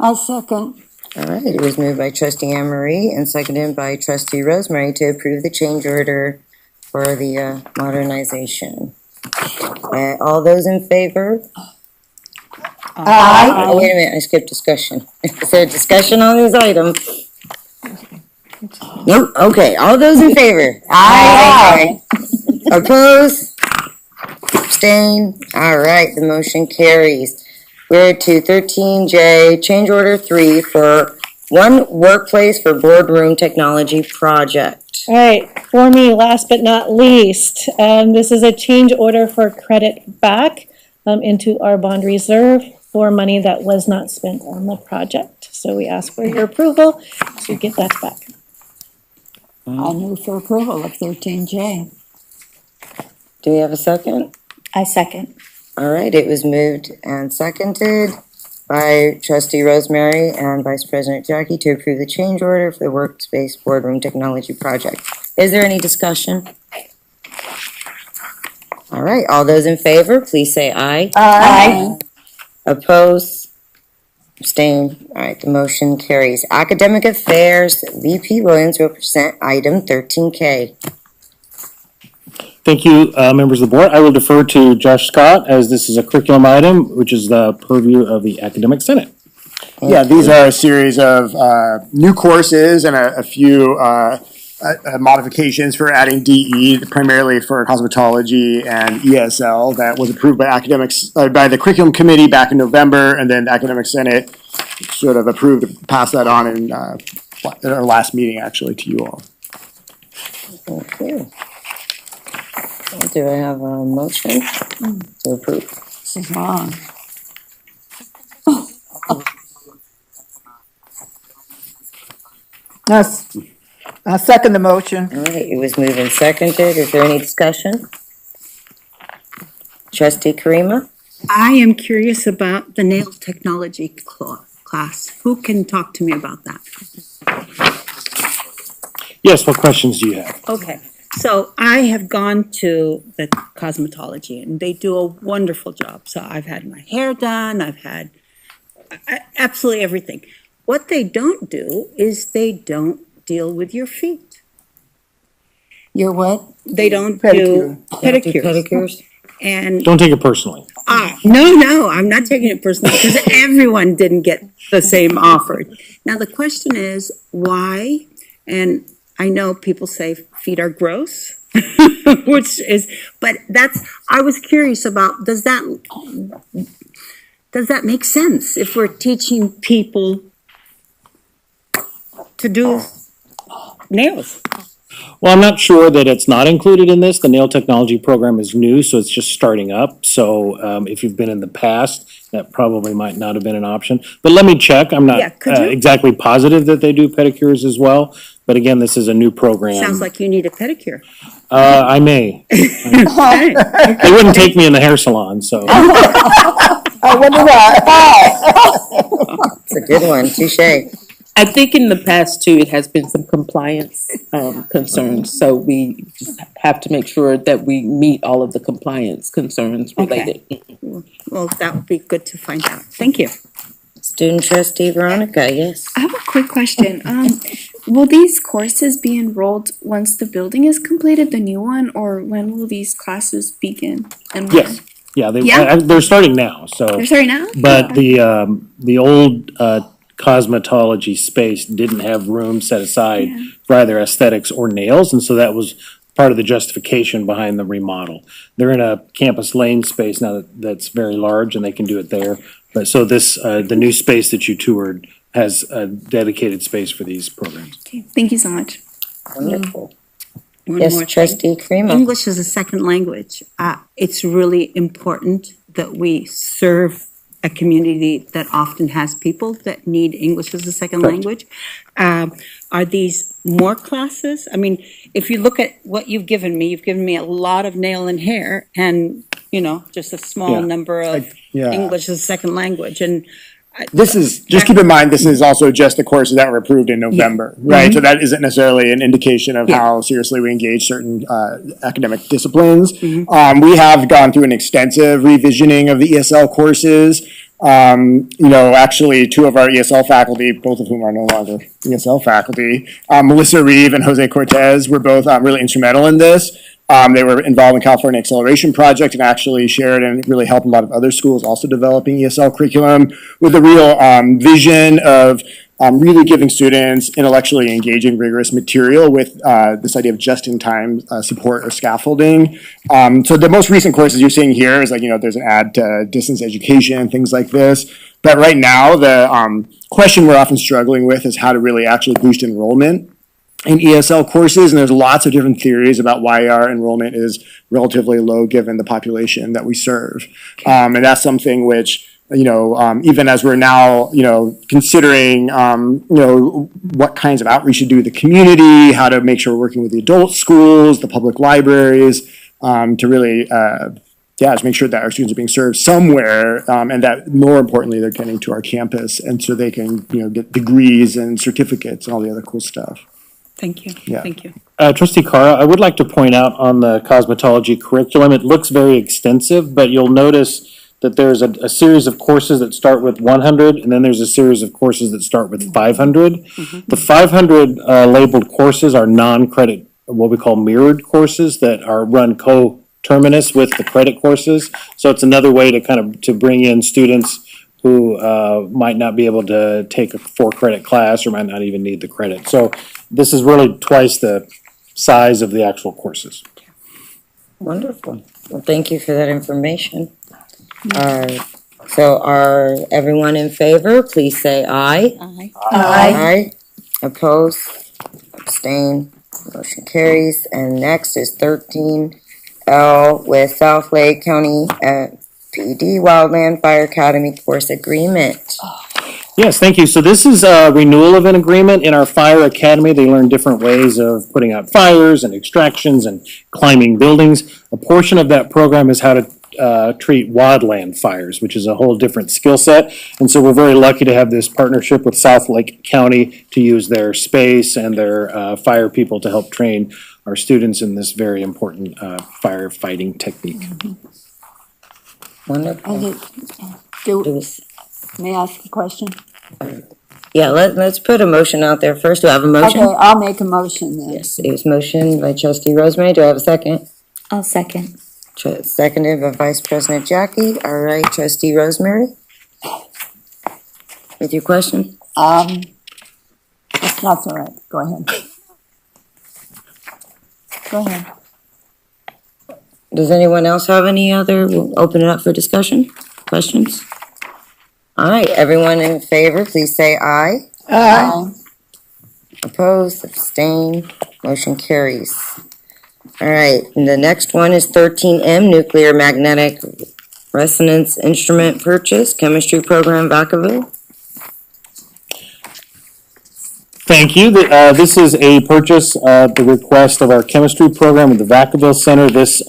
I'll second. All right. It was moved by Trustee Anne Marie and seconded by Trustee Rosemary to approve the change order for the modernization. All those in favor? Aye. Oh, wait a minute, I skipped discussion. Is there discussion on these items? Nope, okay, all those in favor? Aye. Oppose? Abstain? All right, the motion carries. We're to 13J, change order 3 for One Workplace for Boardroom Technology Project. All right, for me, last but not least, this is a change order for credit back into our bond reserve for money that was not spent on the project. So we ask for your approval to get that back. I move for approval of 13J. Do we have a second? I second. All right, it was moved and seconded by trustee Rosemary and vice president Jackie to approve the change order for the workspace boardroom technology project. Is there any discussion? All right, all those in favor, please say aye. Aye. Oppose? Abstain? All right, the motion carries. Academic Affairs, VP Williams will present item 13K. Thank you, members of the board. I will defer to Josh Scott as this is a curriculum item, which is the purview of the Academic Senate. Yeah, these are a series of new courses and a few modifications for adding DE, primarily for cosmetology and ESL, that was approved by by the curriculum committee back in November, and then the Academic Senate sort of approved to pass that on in our last meeting, actually, to you all. Thank you. Do I have a motion to approve? This is long. I second the motion. All right, it was moved and seconded. Is there any discussion? Trustee Karima? I am curious about the nail technology class. Who can talk to me about that? Yes, what questions do you have? Okay, so I have gone to the cosmetology and they do a wonderful job. So I've had my hair done, I've had absolutely everything. What they don't do is they don't deal with your feet. Your what? They don't Pedicure. do pedicures. Pedicures? And Don't take it personally. no, I'm not taking it personally because everyone didn't get the same offer. Now the question is why? And I know people say feet are gross, which is, but I was curious about, does that make sense if we're teaching people to do nails? Well, I'm not sure that it's not included in this. The nail technology program is new, so it's just starting up. So if you've been in the past, that probably might not have been an option. But let me check. I'm not exactly positive that they do pedicures as well. But again, this is a new program. Sounds like you need a pedicure. I may. They wouldn't take me in the hair salon, so. I wonder why. It's a good one, touche. I think in the past too, it has been some compliance concerns. So we just have to make sure that we meet all of the compliance concerns related. Well, that would be good to find out. Thank you. Student trustee Veronica, yes. I have a quick question. Will these courses be enrolled once the building is completed, the new one, or when will these classes begin? And when? Yes, yeah, they're starting now, so. They're starting now? But the old cosmetology space didn't have room set aside for either aesthetics or nails, and so that was part of the justification behind the remodel. They're in a campus lane space now that's very large, and they can do it there. But so this, the new space that you toured has a dedicated space for these programs. Okay, thank you so much. Wonderful. One Yes, more thing. trustee Karima. English is a second language. It's really important that we serve a community that often has people that need English as a second language. Are these more classes? I mean, if you look at what you've given me a lot of nail and hair and, just a small number of English as a second language. And this is, just keep in mind, this is also just the courses that were approved in November, right? Mm-hmm. So that isn't necessarily an indication of how seriously we engage certain academic disciplines. Mm-hmm. We have gone through an extensive revisioning of the ESL courses. Actually, two of our ESL faculty, both of whom are no longer ESL faculty, Melissa Reeve and Jose Cortez, were both really instrumental in this. They were involved in California Acceleration Project and actually shared and really helped a lot of other schools also developing ESL curriculum with a real vision of really giving students intellectually engaging, rigorous material with this idea of just-in-time support or scaffolding. So the most recent courses you're seeing here is there's an add to distance education, things like this. But right now, the question we're often struggling with is how to really actually boost enrollment in ESL courses, and there's lots of different theories about why our enrollment is relatively low given the population that we serve. And that's something which, even as we're now, considering, what kinds of outreach to do with the community, how to make sure we're working with the adult schools, the public libraries, to really yeah, just make sure that our students are being served somewhere, and that more importantly, they're getting to our campus, and so they can, get degrees and certificates and all the other cool stuff. Thank you. Yeah. Thank you. Trustee Cara, I would like to point out on the cosmetology curriculum, it looks very extensive, but you'll notice that there's a series of courses that start with 100, and then there's a series of courses that start with 500. The 500 labeled courses are non-credit, what we call mirrored courses that are run co-terminus with the credit courses. So it's another way to bring in students who might not be able to take a 4-credit class or might not even need the credit. So this is really twice the size of the actual courses. Wonderful. Well, thank you for that information. So are everyone in favor? Please say aye. Aye. Aye. Opposed? Abstain? Motion carries. And next is 13L with South Lake County PD Wildland Fire Academy course agreement. Yes, thank you. So this is a renewal of an agreement in our fire academy. They learn different ways of putting out fires and extractions and climbing buildings. A portion of that program is how to treat wildland fires, which is a whole different skill set. And so we're very lucky to have this partnership with South Lake County to use their space and their fire people to help train our students in this very important firefighting technique. Wonderful. May I ask a question? Yeah, let's put a motion out there first. Do I have a motion? Okay, I'll make a motion then. Yes, it was motion by Trustee Rosemary. Do I have a second? I'll second. Seconded by Vice President Jackie. All right, Trustee Rosemary. With your question? That's all right. Go ahead. Go ahead. Does anyone else have any other? We'll open it up for discussion. Questions? All right, everyone in favor, please say aye. Aye. Opposed, abstain, motion carries. All right, and the next one is 13M, Nuclear Magnetic Resonance Instrument Purchase, Chemistry Program, Vacaville. Thank you. This is a purchase at the request of our chemistry program at the Vacaville Center. This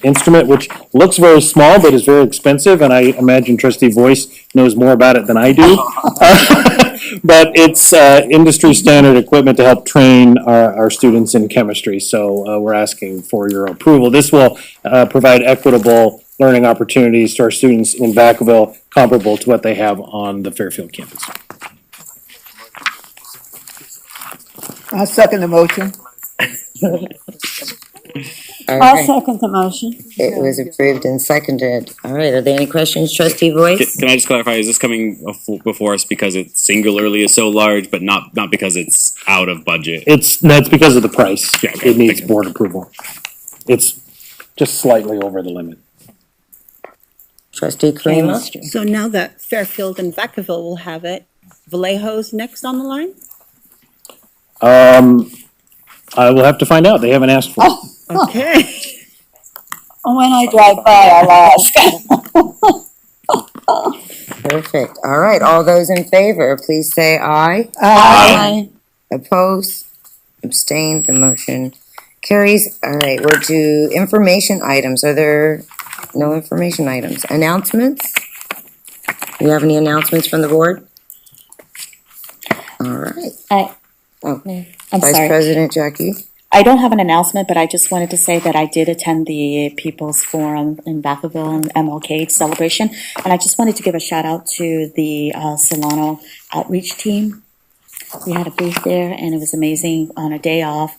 instrument, which looks very small but is very expensive, and I imagine Trustee Voice knows more about it than I do. But it's industry standard equipment to help train our students in chemistry. So we're asking for your approval. This will provide equitable learning opportunities to our students in Vacaville, comparable to what they have on the Fairfield campus. I second the motion. I'll second the motion. It was approved and seconded. All right, are there any questions, Trustee Voice? Can I just clarify, is this coming before us because it singularly is so large, but not because it's out of budget? It's because of the price. Yeah, okay, It needs board approval. It's just slightly over the limit. Trustee Karima? So now that Fairfield and Vacaville will have it, Vallejo's next on the line? I will have to find out. They haven't asked for it. Okay. When I drive by, I'll ask. Perfect. All right, all those in favor, please say aye. Aye. Opposed? Abstained? The motion carries. All right, we're to information items. Are there no information items? Announcements? Do you have any announcements from the board? All right. I'm Vice sorry. President Jackie? I don't have an announcement, but I just wanted to say that I did attend the People's Forum in Vacaville and MLK celebration. And I just wanted to give a shout out to the Solano outreach team. We had a booth there and it was amazing. On a day off,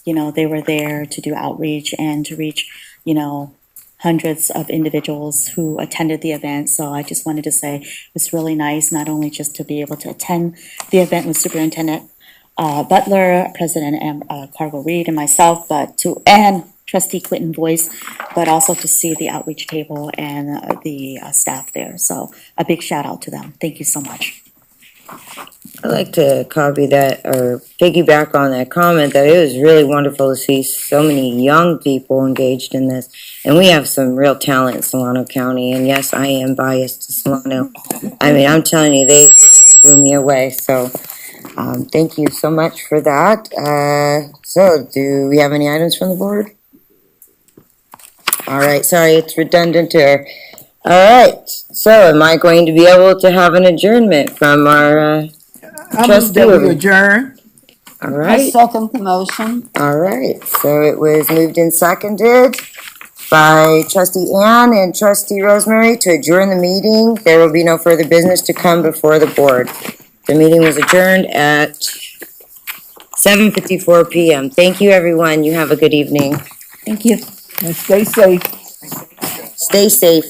they were there to do outreach and to reach, hundreds of individuals who attended the event. So I just wanted to say it was really nice, not only just to be able to attend the event with Superintendent Butler, President Cargo Reed, and myself, and Trustee Clinton Voice, but also to see the outreach table and the staff there. So a big shout out to them. Thank you so much. I'd like to copy that or piggyback on that comment that it was really wonderful to see so many young people engaged in this. And we have some real talent in Solano County. And yes, I am biased to Solano. I mean, I'm telling you, they blew me away. So thank you so much for that. So do we have any items from the board? All right, sorry, it's redundant here. All right, so am I going to be able to have an adjournment from our I move trustee? that we over- adjourn. All I right, second the motion. all right, so it was moved and seconded by trustee Ann and trustee Rosemary to adjourn the meeting. There will be no further business to come before the board. The meeting was adjourned at 7:54 PM. Thank you, everyone. You have a good evening. Thank you. And stay safe. Stay safe.